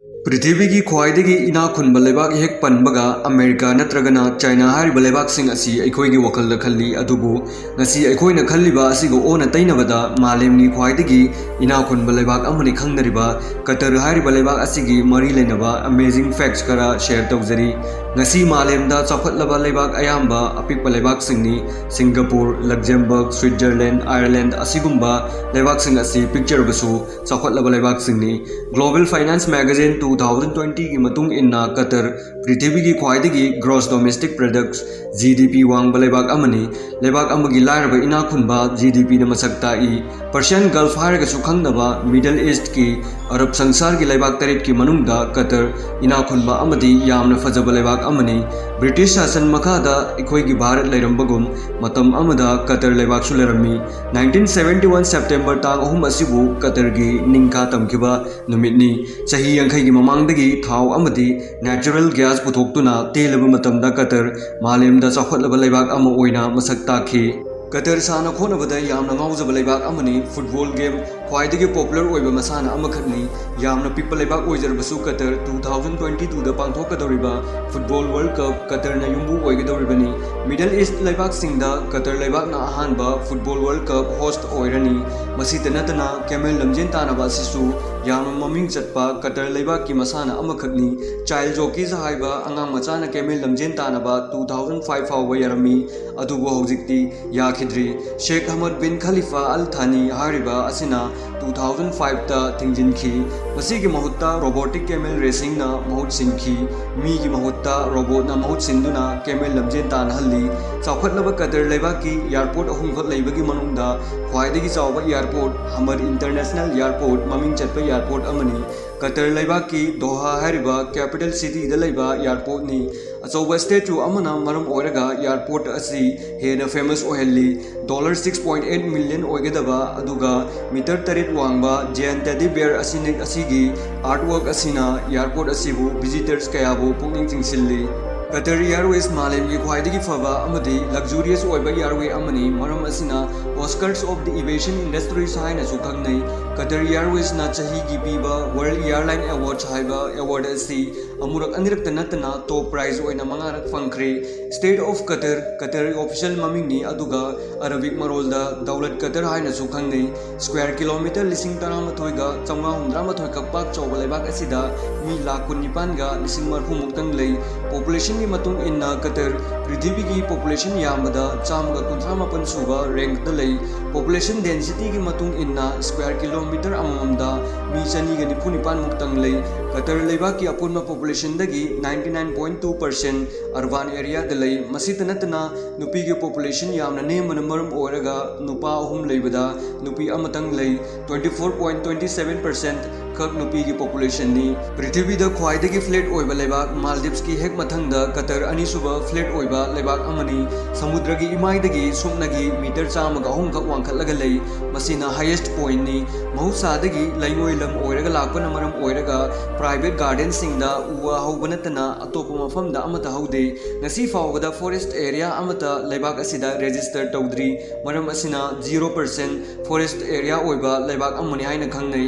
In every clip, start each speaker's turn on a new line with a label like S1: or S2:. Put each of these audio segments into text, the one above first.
S1: पृथ्वी की ख्वाइदगी इना खुनब लेबाक हेक पनबगा अमेरिका नत्रगना चाइना हारिब लेबाकसिंग असि अखोइगी वखल खल्ली अदुबु ngasi अखोइना खल्लिबा असिगो ओना तैनबदा मालेमगी ख्वाइदगी इना खुनब लेबाक अमनि खंगनरिबा कतर हारिब लेबाक असिगी मरी लेनबा अमेजिंग फैक्ट्स करा शेयर तौजरी ngasi मालेमदा चौखटलबा लेबाक अयाम्बा अपिकपा लेबाकसिंगनी सिंगापुर लग्जमबर्ग स्विट्जरलैंड आयरलैंड असिगुम्बा लेबाकसिंग असि पिक्चरबसु चौखटलबा लेबाकसिंगनी ग्लोबल फाइनेंस मैगजीन 2020 की मतुंग इन्ना कतर पृथ्वी की ख्वाइदगी ग्रॉस डोमेस्टिक प्रोडक्ट्स GDP वांग लेबाक अमनी लेबाक अमगी लायरबा इना खुनबा GDP न मसक ताई पर्शियन गल्फ हारगसु खंगनबा मिडल ईस्ट की अरब संसार की लेबाक तरेट की मनुंगदा कतर इना खुनबा अमदी यामना फजब लेबाक अमनी ब्रिटिश शासन मखादा इखोइगी भारत लेरंबगुम मतम अमदा कतर लेबाक सुलेरमी 1971 सेप्टेम्बर तांग अहुम असिबु कतर की निंखा तमखिबा नुमितनी चही यांखैगी ममांगदगी थाव अमदी नेचुरल गैस पुथोक्तुना तेलबा मतमदा कतर मालेमदा चौखटलबा लेबाक अमा ओइना मसक ताखी कतर साना खोनबदा यामना ngawjaba लेबाक अमनी फुटबॉल गेम ख्वाइदगी पॉपुलर ओइबा मसाना अमखतनी यामना पिपल लेबाक ओइजरबसु कतर 2022 दा पांथोकदौरिबा फुटबॉल वर्ल्ड कप कतरना युम्बु ओइगदौरिबनी मिडल ईस्ट लेबाक सिंगदा कतर लेबाकना अहानबा फुटबॉल वर्ल्ड कप होस्ट ओइरनी मसीत नतना केमेल लमजेन तानाबा सिसु यामना ममिंग चटपा कतर लेबाक की मसाना अमखतनी चाइल्ड जॉकीज हाइबा अंगांग मचाना केमेल लमजेन तानाबा 2005 फाउबा यारमी अदुबो हौजिक्ति याखिद्री शेख अहमद बिन खलीफा अल थानी हारिबा असिना 2005 ता थिंजिनखी मसीगी महुत्ता रोबोटिक केमेल रेसिंग ना महुत सिंखी मी की महुत्ता रोबोट ना महुत सिंदुना केमेल लमजेन तानहल्ली चौखटलबा कतर लेबाकी एयरपोर्ट अहुमखत लेबगी मनुंगदा ख्वाइदगी चावबा एयरपोर्ट हमर इंटरनेशनल एयरपोर्ट ममिंग चटपा एयरपोर्ट अमनी कतर लेबाकी दोहा हारिबा कैपिटल सिटी दा लेबा एयरपोर्ट नी अचौबा स्टेचू अमना मरम ओइरगा एयरपोर्ट असि हेना फेमस ओहल्ली $6.8 मिलियन ओइगदबा अदुगा मीटर तरेट वांगबा जैन टेडी बेयर असिगी आर्टवर्क असिना एयरपोर्ट असिबु विजिटर्स कयाबु पुनिंग चिंगसिल्ली कतर एयरवेज मालेमगी ख्वाइदगी फबा अमदी लग्जूरियस ओइबा एयरवे अमनी मरम असिना Oscars of the aviation industry हाइना सुखंगनै कतर एयरवेज ना चही की पीबा वर्ल्ड एयरलाइन अवार्ड्स हाइबा अवार्ड असि अमुरक अनिरक्त नतना टॉप प्राइज ओइना मंगारक फंखरे state of Qatar official ममिंगनी अदुगा Arabic मरोलदा दौलत कतर हाइना सुखंगनै स्क्वायर किलोमीटर लिसिंग तरामथोइगा 913 कपाक चौबा लेबाक असिदा मी लाख 19 गा लिसिंग मरफु मुक्तंग लई पॉपुलेशन की मतुंग इन्ना कतर पृथ्वी की पॉपुलेशन यामदा 158 सुबा रैंक द लई पॉपुलेशन डेंसिटी की मतुंग इन्ना स्क्वायर किलोमीटर अममदा मी 294 मुक्तंग लई कतर लेबा की अपुन्मा पॉपुलेशन दगी 99.2% अर्बन एरिया द लई मसित नतना नुपी की पॉपुलेशन यामना नेमन मरम ओरगा नुपा अहुम लेबदा नुपी अमतंग लई 24.27% खक नुपी की पॉपुलेशन नी पृथ्वी द ख्वाइदगी फ्लैट ओइबा लेबाक मालदीव्स की हेक मथंगदा कतर अनिसुबा फ्लैट ओइबा लेबाक अमनी समुद्र की इमाइदगी सुमनगी मीटर 100 खक वांखलगा लई मसिना हाईएस्ट पॉइंट नी महौसादगी लैंगोइलम ओइरगा लाकपन मरम ओइरगा प्राइवेट गार्डन सिंगदा उवा हौबनतना अतोप मफमदा अमता हौदे ngasi फावबदा फॉरेस्ट एरिया अमता लेबाक असिदा रजिस्टर तौद्री मरम असिना 0% फॉरेस्ट एरिया ओइबा लेबाक अमनी हाइना खंगनै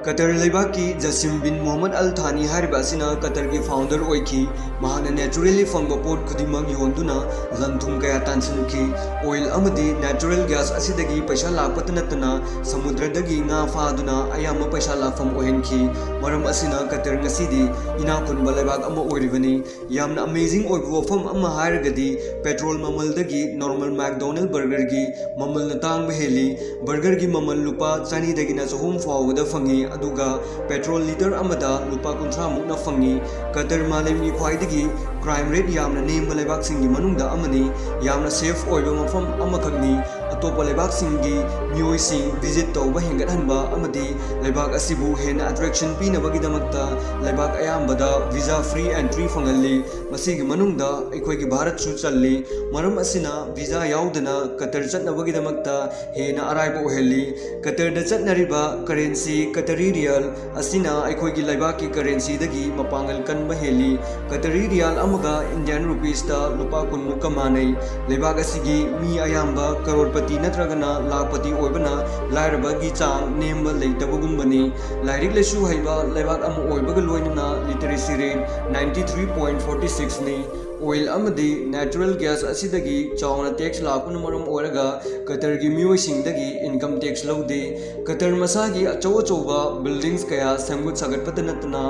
S1: कतर लेबाक की जसीम बिन मोहम्मद अल थानी हारिबा असिना कतर की फाउंडर ओइखी महाना नेचुरली फंगबा पोट खुदिमक योंदुना लंथुम कया तानसिनखी ऑयल अमदी नेचुरल गैस असिदगी पैसा लापत नतना समुद्रदगी nga फादुना अयाम पैसा लाफम ओहेनखी मरम असिना कतर ngasiदी इना खुनबा लेबाक अमा ओइरिबनी यामना अमेजिंग ओइबा वफम अमा हारगदी पेट्रोल ममलदगी नॉर्मल मैकडोनल्ड बर्गर की ममल नतांग हेली बर्गर की ममल लुपा 200 दगिना 4 फावदा फंगी अदुगा पेट्रोल लीटर अमदा लुपा 50 मुक्ना फंगी कतर मालेमगी ख्वाइदगी क्राइम रेट यामना नेम लेबाक सिंगी मनुंगदा अमनी यामना सेफ ओइबा मफम अमखगनी अतोप लेबाक सिंगी मियोइसिंग विजिट तौबा हेंगतहनबा अमदी लेबाक असिबु हेना अट्रैक्शन पीनबगीदमक्ता लेबाक अयामबदा वीजा फ्री एंट्री फंगल्ली मसिगी मनुंगदा अखोइगी भारत सु चल्ली मरम असिना वीजा याउदना कतर चटनबगीदमक्ता हेना अराइबा ओहेल्ली कतर द चटनरिबा करेंसी कतरी रियल असिना अखोइगी लेबाक की करेंसी दगी मपांगल कनबा हेली कतरी रियल अमगा इंडियन रुपीस ता लुपा 10 मुक्का मानै लेबाक असिगी मी अयामबा करोड़पति ꯂꯥꯛꯄꯇꯤ ꯅꯠꯇ꯭ꯔꯒꯅ ꯂꯥꯛꯄꯇꯤ ꯑꯣꯏꯕꯅ ꯂꯥꯏꯔꯕꯒꯤ ꯆꯥꯡ ꯅꯦꯝꯕ ꯂꯩꯇꯕꯒꯨꯝꯕꯅꯤ꯫ ꯂꯥꯏꯔꯤꯛ ꯂꯥꯏꯁꯨ ꯍꯩꯕ ꯂꯩꯕꯥꯛ ꯑꯃ ꯑꯣꯏꯕꯒ ꯂꯣꯏꯅꯅ ꯂꯤꯇꯔꯦꯁꯤ ꯔꯦꯠ 93.46ꯅꯤ꯫ ꯑꯣꯏꯜ ꯑꯃꯗꯤ ꯅꯦꯆꯔꯦꯜ ꯒ꯭ꯌꯥꯁ ꯑꯁꯤꯗꯒꯤ ꯆꯥꯎꯅ ꯇꯦꯛꯁ ꯂꯥꯛꯄꯅ ꯃꯔꯝ ꯑꯣꯏꯔꯒ ꯀꯇꯔꯒꯤ ꯃꯤꯑꯣꯏꯁꯤꯡꯗꯒꯤ ꯏꯟꯀꯝ ꯇꯦꯛꯁ ꯂꯧꯗꯦ꯫ ꯀꯇꯔ ꯃꯁꯥꯒꯤ ꯑꯆꯧ ꯑꯆꯧꯕ ꯕꯤꯜꯗꯤꯡꯁ ꯀꯌꯥ ꯁꯦꯝꯒꯠ ꯁꯥꯒꯠꯄꯇ ꯅꯠꯇꯅ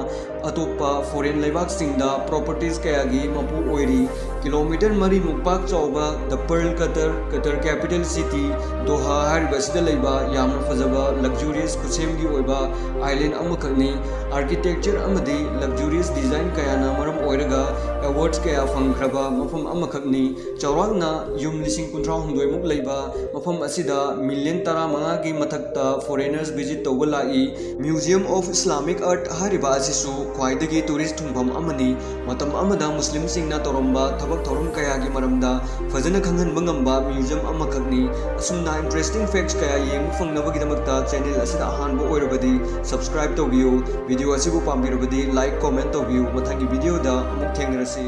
S1: ꯑꯇꯣꯞꯄ ꯐꯣꯔꯦꯟ ꯂꯩꯕꯥꯛꯁꯤꯡꯗ ꯄ꯭ꯔꯣꯄꯔꯇꯤꯁ ꯀꯌꯥꯒꯤ ꯃꯄꯨ ꯑꯣꯏꯔꯤ꯫ ꯀꯤꯂꯣꯃꯤꯇꯔ 4 ꯄꯥꯛ ꯆꯥꯎꯕ ꯗ ꯄꯔꯜ ꯀꯇꯔ ꯀꯦꯄꯤꯇꯦꯜ ꯁꯤꯇꯤ ꯗꯣꯍꯥ ꯍꯥꯏꯔꯤꯕ ꯑꯁꯤꯗ ꯂꯩꯕ ꯌꯥꯝꯅ ꯐꯖꯕ ꯂꯛꯖꯨꯔꯤꯌꯁ ꯈꯨꯠꯁꯦꯝꯒꯤ ꯑꯣꯏꯕ ꯑꯥꯏꯂꯦꯟ ꯑꯃꯈꯛꯅꯤ꯫ ꯑꯥꯔꯀꯤꯇꯦꯛꯆꯔ ꯑꯃꯗꯤ ꯂꯛꯖꯨꯔꯤꯌꯁ ꯗꯤꯖꯥꯏꯟ ꯀꯌꯥꯅ ꯃꯔꯝ ꯑꯣꯏꯔꯒ ꯑꯦꯋꯥꯔꯗꯁ ꯀꯌꯥ ꯐꯪꯈ꯭ꯔꯕ ꯃꯐꯝ ꯑꯃꯈꯛꯅꯤ꯫ ꯆꯥꯎꯔꯥꯛꯅ ꯌꯨꯝ 1,063 ꯃꯨꯛ ꯂꯩꯕ ꯃꯐꯝ ꯑꯁꯤꯗ ꯃꯤꯂꯤꯌꯟ 15ꯒꯤ ꯃꯊꯛꯇ ꯐꯣꯔꯦꯅꯔꯁ ꯚꯤꯖꯤꯠ ꯇꯧꯕ ꯂꯥꯛꯏ꯫ ꯃ꯭ꯌꯨꯖꯤꯌꯝ ꯑꯣꯐ ꯏꯁꯂꯥꯃꯤꯛ ꯑꯥꯔꯠ ꯍꯥꯏꯔꯤꯕ ꯑꯁꯤꯁꯨ ꯈ꯭ꯋꯥꯏꯗꯒꯤ ꯇꯨꯔꯤꯁ ꯊꯨꯡꯐꯝ ꯑꯃꯅꯤ꯫ ꯃꯇꯝ ꯑꯃꯗ ꯃꯨꯁꯂꯤꯝꯁꯤꯡꯅ ꯇꯧꯔꯝꯕ ꯊꯕꯛ ꯊꯧꯔꯝ ꯀꯌꯥꯒꯤ ꯃꯔꯝꯗ ꯐꯖꯅ ꯈꯪꯍꯟꯕ ꯉꯝꯕ ꯃ꯭ꯌꯨꯖꯤꯌꯝ ꯑꯃꯈꯛꯅꯤ꯫ ꯑꯁꯨꯝꯅ ꯏꯟꯇꯔꯦꯁꯇꯤꯡ ꯐꯦꯛꯠꯁ ꯀꯌꯥ ꯌꯦꯡꯕ ꯐꯪꯅꯕꯒꯤꯗꯃꯛꯇ ꯆꯦꯅꯦꯜ ꯑꯁꯤꯗ ꯑꯍꯥꯟꯕ ꯑꯣꯏꯔꯕꯗꯤ ꯁꯕꯁꯀ꯭ꯔꯥꯏꯕ ꯇꯧꯕꯤꯌꯨ꯫ ꯚꯤꯗꯤꯑꯣ ꯑꯁꯤꯕꯨ ꯄꯥꯝꯕꯤꯔꯕꯗꯤ ꯂꯥꯏꯛ ꯀꯣꯃꯦꯟꯠ ꯇꯧꯕꯤꯌꯨ꯫ ꯃꯊꯪꯒꯤ ꯚꯤꯗꯤꯑꯣꯗ ꯑꯃꯨꯛ ꯊꯦꯡꯅꯔꯁꯤ꯫